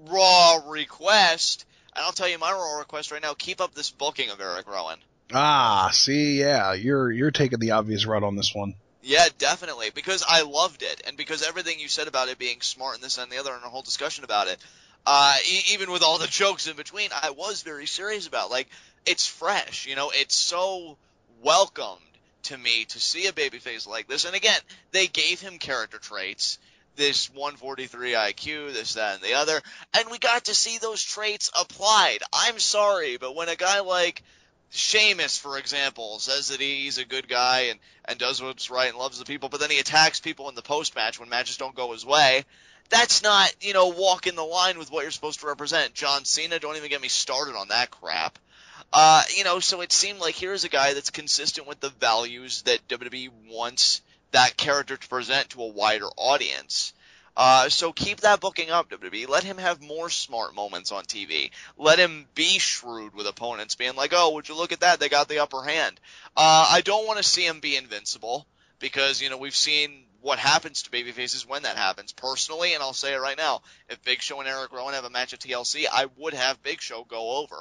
Raw request, and I'll tell you my Raw request right now, keep up this booking of Eric Rowan. See, yeah, you're taking the obvious route on this one. Yeah, definitely, because I loved it, and because everything you said about it being smart and this and the other, and a whole discussion about it, even with all the jokes in between, I was very serious about, like, it's fresh, it's so welcomed to me to see a babyface like this, and again, they gave him character traits, this 143 IQ, this, that, and the other, and we got to see those traits applied. I'm sorry, but when a guy like Sheamus, for example, says that he's a good guy and does what's right and loves the people, but then he attacks people in the post-match when matches don't go his way, that's not, walking the line with what you're supposed to represent. John Cena, don't even get me started on that crap. So it seemed like here's a guy that's consistent with the values that WWE wants that character to present to a wider audience. So keep that booking up, WWE. Let him have more smart moments on TV. Let him be shrewd with opponents, being like, oh, would you look at that? They got the upper hand. I don't want to see him be invincible because, we've seen what happens to babyfaces when that happens. Personally, and I'll say it right now, if Big Show and Eric Rowan have a match at TLC, I would have Big Show go over.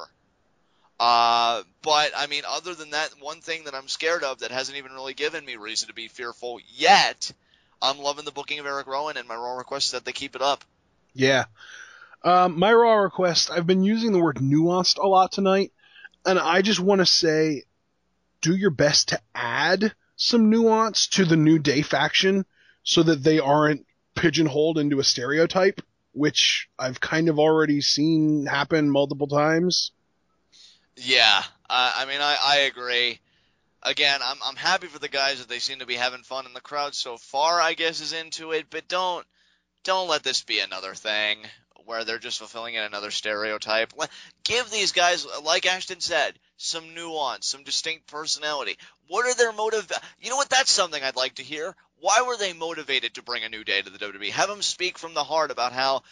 But, I mean, other than that, one thing that I'm scared of that hasn't even really given me reason to be fearful yet, I'm loving the booking of Eric Rowan, and my Raw request is that they keep it up. Yeah. My Raw request, I've been using the word nuanced a lot tonight, and I just want to say, do your best to add some nuance to the New Day faction so that they aren't pigeonholed into a stereotype, which I've kind of already seen happen multiple times. Yeah, I agree. Again, I'm happy for the guys that they seem to be having fun, and the crowd so far, I guess, is into it. But don't let this be another thing where they're just fulfilling another stereotype. Give these guys, like Ashton said, some nuance, some distinct personality. What are their motive? You know what? That's something I'd like to hear. Why were they motivated to bring a New Day to the WWE? Have them speak from the heart about how,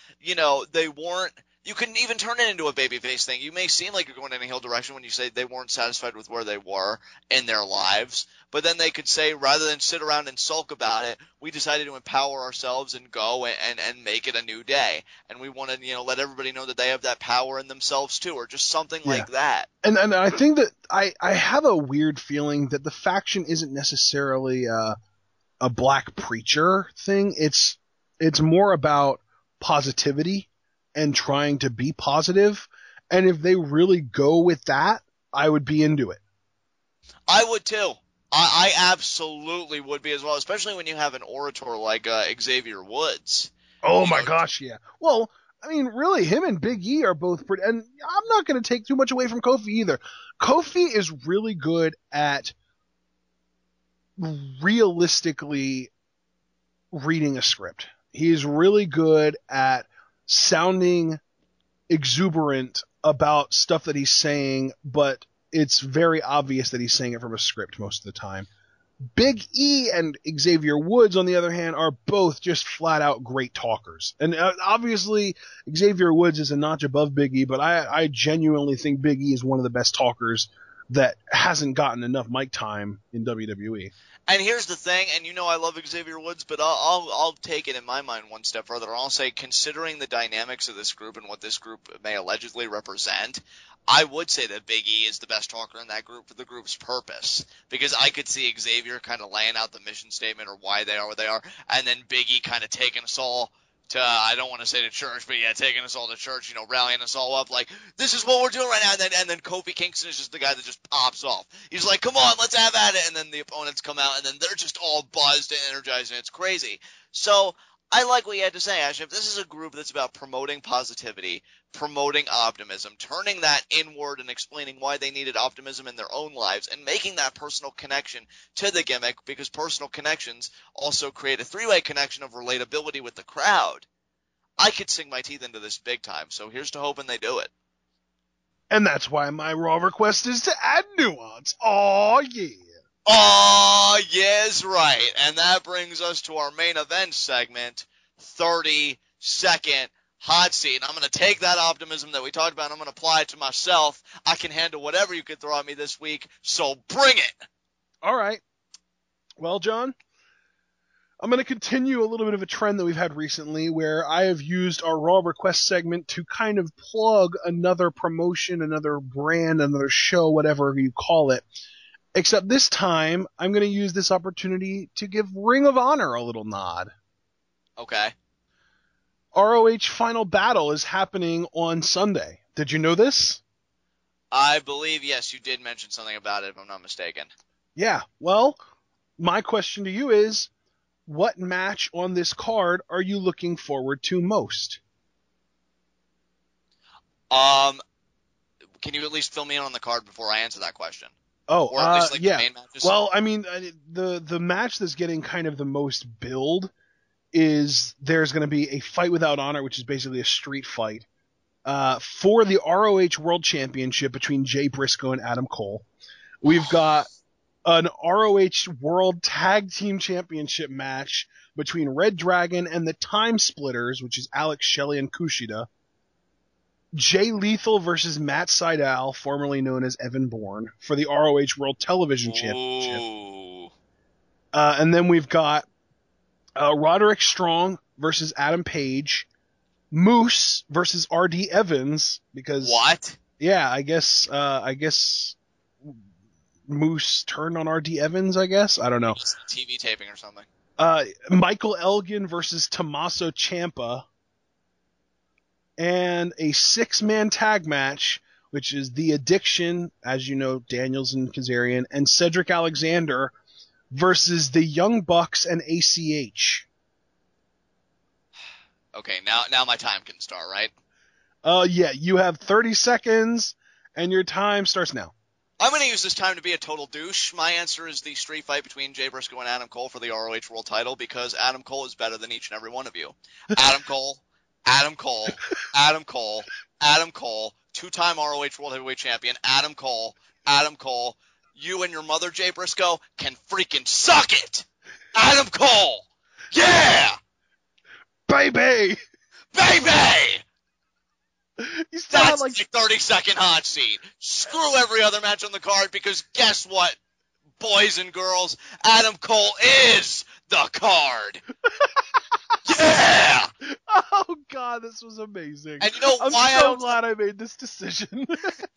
they weren't. You can even turn it into a babyface thing. You may seem like you're going in a heel direction when you say they weren't satisfied with where they were in their lives, but then they could say, rather than sit around and sulk about it, we decided to empower ourselves and go and make it a new day. And we want to, let everybody know that they have that power in themselves too, or just something like that. And I think that I have a weird feeling that the faction isn't necessarily a black preacher thing. It's more about positivity and trying to be positive. And if they really go with that, I would be into it. I would too. I absolutely would be as well, especially when you have an orator like Xavier Woods. Oh my gosh, yeah. Well, I mean, really, him and Big E are both pretty, and I'm not going to take too much away from Kofi either. Kofi is really good at realistically reading a script. He's really good at sounding exuberant about stuff that he's saying, but it's very obvious that he's saying it from a script most of the time. Big E and Xavier Woods, on the other hand, are both just flat out great talkers. And obviously, Xavier Woods is a notch above Big E, but I genuinely think Big E is one of the best talkers that hasn't gotten enough mic time in WWE. And here's the thing, and I love Xavier Woods, but I'll take it in my mind one step further. I'll say, considering the dynamics of this group and what this group may allegedly represent, I would say that Big E is the best talker in that group for the group's purpose. Because I could see Xavier kind of laying out the mission statement or why they are where they are, and then Big E kind of taking us all to, I don't want to say to church, but yeah, taking us all to church, rallying us all up like, this is what we're doing right now, and then Kofi Kingston is just the guy that just pops off. He's like, come on, let's have at it, and then the opponents come out, and then they're just all buzzed and energized, and it's crazy. So, I like what you had to say, Ash. If this is a group that's about promoting positivity, promoting optimism, turning that inward and explaining why they needed optimism in their own lives, and making that personal connection to the gimmick, because personal connections also create a three-way connection of relatability with the crowd, I could sink my teeth into this big time. So here's to hoping they do it. And that's why my Raw request is to add nuance. Aw, yeah. Oh, yes, right. And that brings us to our main event segment, 30-second hot seat. I'm going to take that optimism that we talked about, and I'm going to apply it to myself. I can handle whatever you could throw at me this week, so bring it. All right. Well, John, I'm going to continue a little bit of a trend that we've had recently where I have used our Raw Request segment to kind of plug another promotion, another brand, another show, whatever you call it. Except this time, I'm going to use this opportunity to give Ring of Honor a little nod. Okay. ROH Final Battle is happening on Sunday. Did you know this? I believe, yes, you did mention something about it, if I'm not mistaken. Yeah. Well, my question to you is, what match on this card are you looking forward to most? Can you at least fill me in on the card before I answer that question? Oh, or at least, like, yeah. the main matches? Well, I mean, the match that's getting kind of the most build is there's going to be a fight without honor, which is basically a street fight, for the ROH World Championship between Jay Briscoe and Adam Cole. We've got an ROH World Tag Team Championship match between Red Dragon and the Time Splitters, which is Alex Shelley and Kushida. Jay Lethal versus Matt Sydal, formerly known as Evan Bourne, for the ROH World Television Championship. Ooh. And then we've got Roderick Strong versus Adam Page, Moose versus R.D. Evans, because What? yeah, I guess Moose turned on R.D. Evans, I guess. I don't know. Just a TV taping or something. Michael Elgin versus Tommaso Ciampa, and a 6-man tag match, which is The Addiction, as you know, Daniels and Kazarian, and Cedric Alexander versus the Young Bucks and ACH. Okay, now my time can start, right? Yeah, you have 30 seconds, and your time starts now. I'm going to use this time to be a total douche. My answer is the street fight between Jay Briscoe and Adam Cole for the ROH World title, because Adam Cole is better than each and every one of you. Adam Cole, Adam Cole, Adam Cole, Adam Cole, 2-time ROH World Heavyweight Champion, Adam Cole, Adam Cole. You and your mother, Jay Briscoe, can freaking suck it! Adam Cole! Yeah! Baby! Baby! You still have That's like the 30-second hot seat. Screw every other match on the card, because guess what, boys and girls? Adam Cole is the card. Yeah! Oh god, this was amazing. And you know I'm why so glad I made this decision.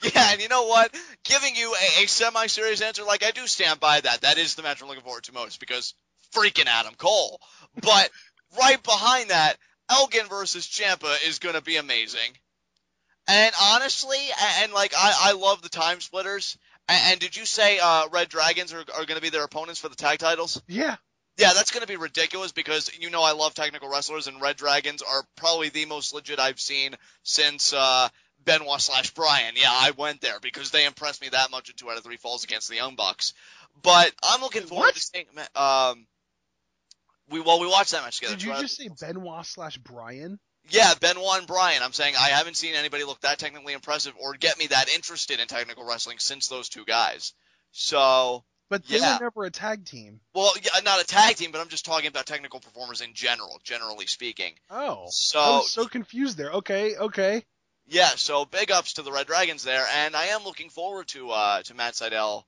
Yeah, and you know what? Giving you a semi-serious answer, like, I do stand by that. That is the match I'm looking forward to most, because freaking Adam Cole. But right behind that, Elgin versus Ciampa is going to be amazing. And honestly, and like, I love the Time Splitters. And did you say Red Dragons are going to be their opponents for the tag titles? Yeah. Yeah, that's going to be ridiculous, because you know I love technical wrestlers, and Red Dragons are probably the most legit I've seen since Benoit/Bryan. Yeah, I went there because they impressed me that much in 2 out of 3 falls against the Young Bucks. But I'm looking forward to seeing. We watched that match together. Did you just say Benoit/Bryan? Yeah, Benoit and Bryan. I'm saying I haven't seen anybody look that technically impressive or get me that interested in technical wrestling since those two guys. So. But they were never a tag team. Well, yeah, not a tag team, but I'm just talking about technical performers in general, generally speaking. Oh, so I was so confused there. Okay. Yeah, so big ups to the Red Dragons there, and I am looking forward to Matt Sydal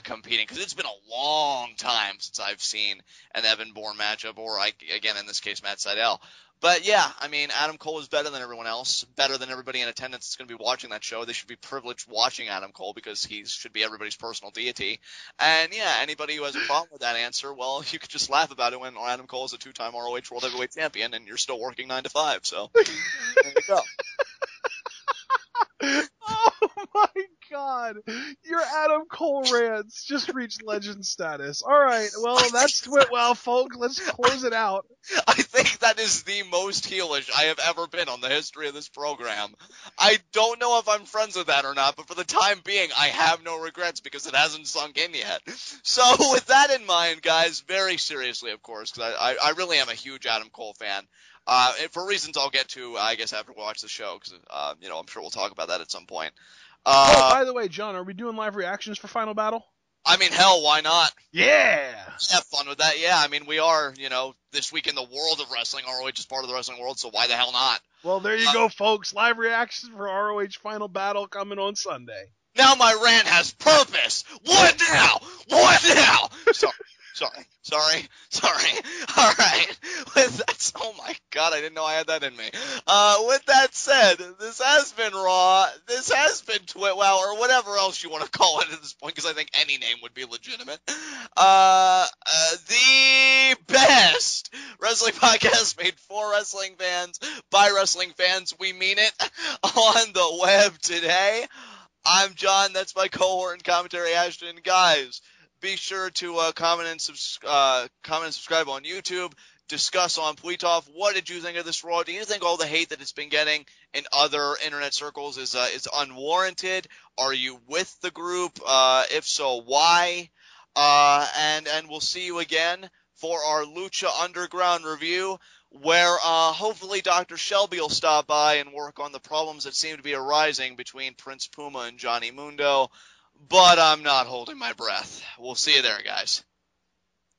competing, because it's been a long time since I've seen an Evan Bourne matchup, or again in this case Matt Sydal. But yeah, I mean, Adam Cole is better than everyone else, better than everybody in attendance that's going to be watching that show. They should be privileged watching Adam Cole, because he should be everybody's personal deity. And yeah, anybody who has a problem with that answer, well, you could just laugh about it when Adam Cole is a 2-time ROH World Heavyweight Champion and you're still working 9 to 5. So there you go. Oh my god, your Adam Cole rants just reached legend status. Alright, well, that's it. Well, folks, let's close it out. I think that is the most heelish I have ever been on the history of this program. I don't know if I'm friends with that or not, but for the time being, I have no regrets, because it hasn't sunk in yet. So with that in mind, guys, very seriously, of course, because I really am a huge Adam Cole fan. And for reasons I'll get to, I guess, after we watch the show, because, I'm sure we'll talk about that at some point. By the way, John, are we doing live reactions for Final Battle? I mean, hell, why not? Yeah! Have fun with that, yeah. I mean, we are, this week in the world of wrestling. ROH is part of the wrestling world, so why the hell not? Well, there you go, folks. Live reactions for ROH Final Battle coming on Sunday. Now my rant has purpose! What now? What now? Sorry. All right. With that, oh my God, I didn't know I had that in me. With that said, this has been Raw. This has been Twitwow, or whatever else you want to call it at this point, because I think any name would be legitimate. The best wrestling podcast made for wrestling fans by wrestling fans. We mean it on the web today. I'm John. That's my cohort and commentary, Ashton. Guys, be sure to comment and subscribe on YouTube. Discuss on Pletov. What did you think of this Raw? Do you think all the hate that it's been getting in other internet circles is unwarranted? Are you with the group? If so, why? And we'll see you again for our Lucha Underground review, where hopefully Dr. Shelby will stop by and work on the problems that seem to be arising between Prince Puma and Johnny Mundo. But I'm not holding my breath. We'll see you there, guys.